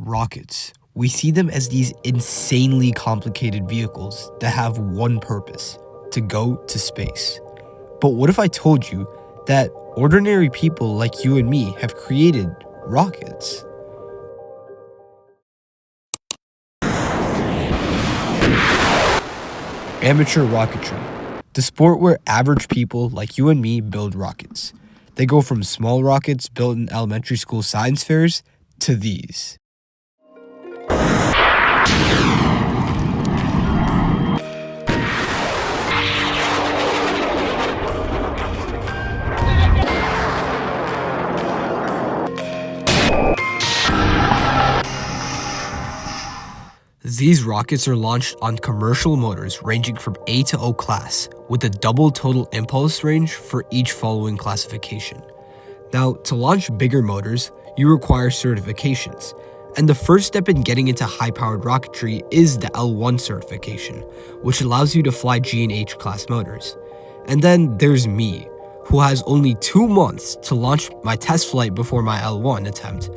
rockets, we see them as these insanely complicated vehicles that have one purpose: to go to space. But what if I told you that ordinary people like you and me have created rockets? Amateur rocketry, the sport where average people like you and me build rockets. They go from small rockets built in elementary school science fairs to these. These rockets are launched on commercial motors ranging from A to O class, with a double total impulse range for each following classification. Now, to launch bigger motors, you require certifications, and the first step in getting into high-powered rocketry is the L1 certification, which allows you to fly G and H class motors. And then there's me, who has only 2 months to launch my test flight before my L1 attempt,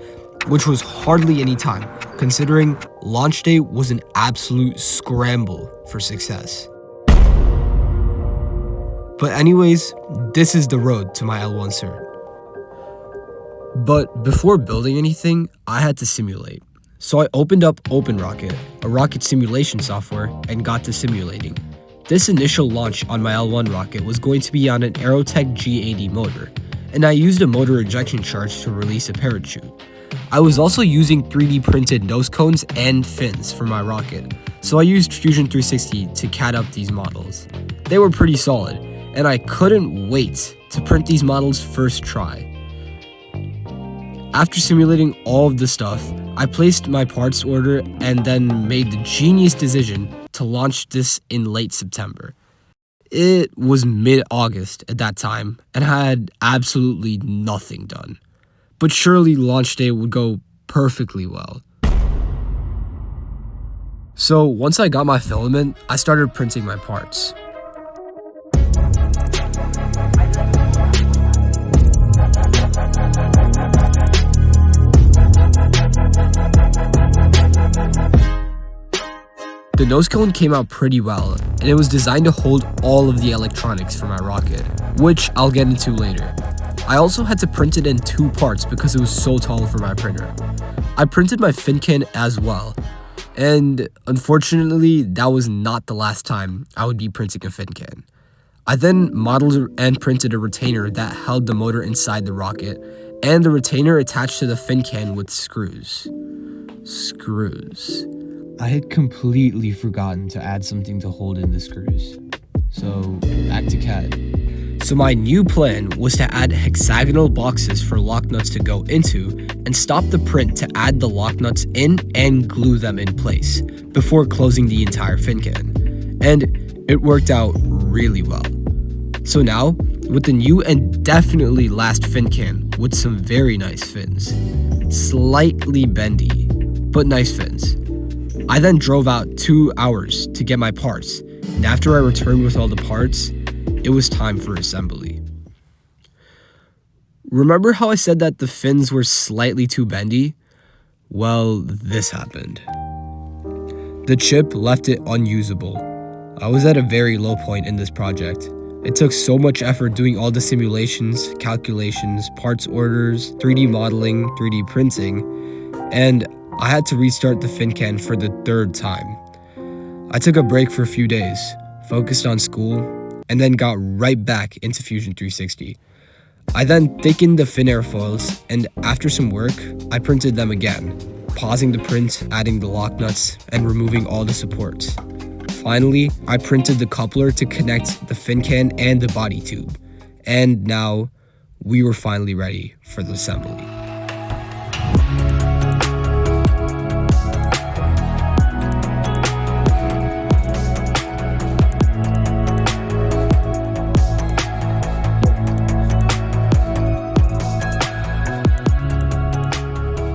which was hardly any time, considering launch day was an absolute scramble for success. But anyways, this is the road to my L1 cert. But before building anything, I had to simulate. So I opened up OpenRocket, a rocket simulation software, and got to simulating. This initial launch on my L1 rocket was going to be on an Aerotech G80 motor, and I used a motor ejection charge to release a parachute. I was also using 3D printed nose cones and fins for my rocket, so I used Fusion 360 to CAD up these models. They were pretty solid, and I couldn't wait to print these models first try. After simulating all of the stuff, I placed my parts order and then made the genius decision to launch this in late September. It was mid-August at that time, and I had absolutely nothing done. But surely launch day would go perfectly well. So once I got my filament, I started printing my parts. The nose cone came out pretty well, and it was designed to hold all of the electronics for my rocket, which I'll get into later. I also had to print it in 2 parts because it was so tall for my printer. I printed my fin can as well, and unfortunately, that was not the last time I would be printing a fin can. I then modeled and printed a retainer that held the motor inside the rocket, and the retainer attached to the fin can with screws. I had completely forgotten to add something to hold in the screws. So, back to CAD. So my new plan was to add hexagonal boxes for lock nuts to go into and stop the print to add the lock nuts in and glue them in place before closing the entire fin can. And it worked out really well. So now, with the new and definitely last fin can with some very nice fins, slightly bendy, but nice fins, I then drove out 2 hours to get my parts, and after I returned with all the parts, it was time for assembly. Remember how I said that the fins were slightly too bendy? Well, this happened. The chip left it unusable. I was at a very low point in this project. It took so much effort doing all the simulations, calculations, parts orders, 3D modeling, 3D printing, and I had to restart the fin can for the 3rd time. I took a break for a few days, focused on school, and then got right back into Fusion 360. I then thickened the fin airfoils, and after some work, I printed them again, pausing the print, adding the lock nuts, and removing all the supports. Finally, I printed the coupler to connect the fin can and the body tube, and now we were finally ready for the assembly.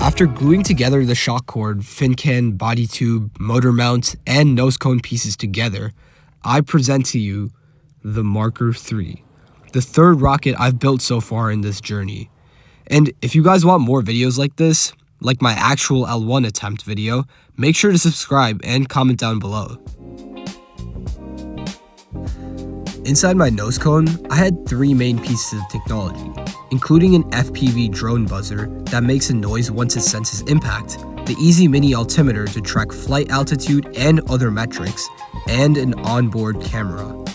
After gluing together the shock cord, fin can, body tube, motor mount, and nose cone pieces together, I present to you the Marker 3, the 3rd rocket I've built so far in this journey. And if you guys want more videos like this, like my actual L1 attempt video, make sure to subscribe and comment down below. Inside my nose cone, I had 3 main pieces of technology, including an FPV drone buzzer that makes a noise once it senses impact, the Easy Mini altimeter to track flight altitude and other metrics, and an onboard camera.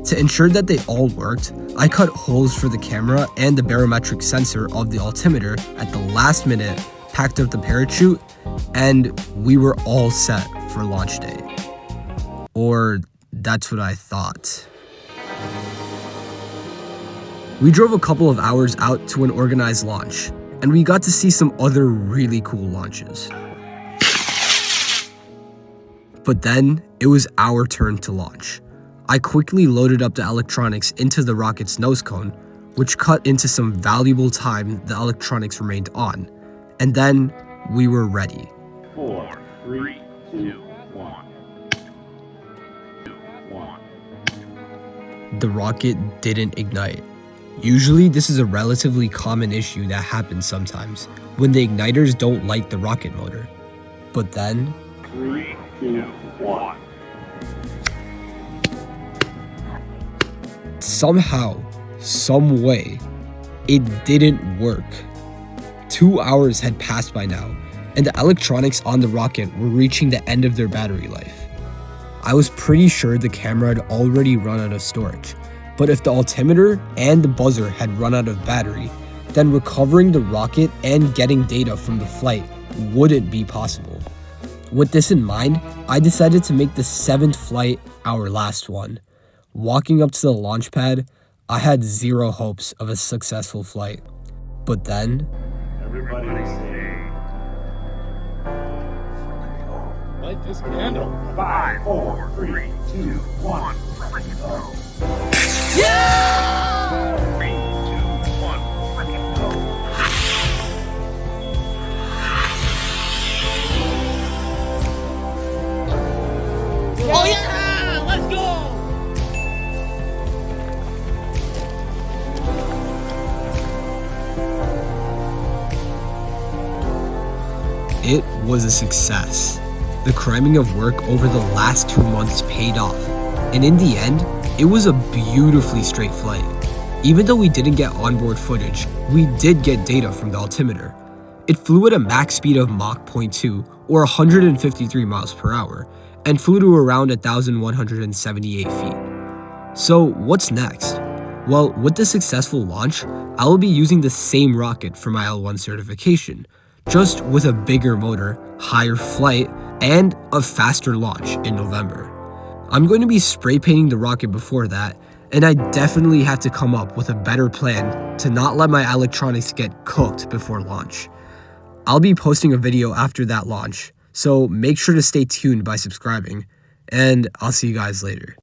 To ensure that they all worked, I cut holes for the camera and the barometric sensor of the altimeter at the last minute, packed up the parachute, and we were all set for launch day. Or that's what I thought. We drove a couple of hours out to an organized launch, and we got to see some other really cool launches. But then, it was our turn to launch. I quickly loaded up the electronics into the rocket's nose cone, which cut into some valuable time the electronics remained on. And then, we were ready. 4, 3, 2, 1. The rocket didn't ignite. Usually, this is a relatively common issue that happens sometimes, when the igniters don't light the rocket motor. But then, 3, 2, 1. somehow, some way, it didn't work. 2 hours had passed by now, and the electronics on the rocket were reaching the end of their battery life. I was pretty sure the camera had already run out of storage, but if the altimeter and the buzzer had run out of battery, then recovering the rocket and getting data from the flight wouldn't be possible. With this in mind, I decided to make the 7th flight our last one. Walking up to the launch pad, I had zero hopes of a successful flight. But then, Everybody say. Light this candle. 5, 4, 3, 2, 1. Let it go. 3, 2, 1. Let it go. Oh yeah! Let's go! it was a success. The cramming of work over the last 2 months paid off, and in the end, it was a beautifully straight flight. Even though we didn't get onboard footage, we did get data from the altimeter. It flew at a max speed of Mach 0.2 or 153 miles per hour, and flew to around 1,178 feet. So what's next? Well, with the successful launch, I will be using the same rocket for my L1 certification, just with a bigger motor, higher flight, and a faster launch in November. I'm going to be spray painting the rocket before that, and I definitely have to come up with a better plan to not let my electronics get cooked before launch. I'll be posting a video after that launch, so make sure to stay tuned by subscribing, and I'll see you guys later.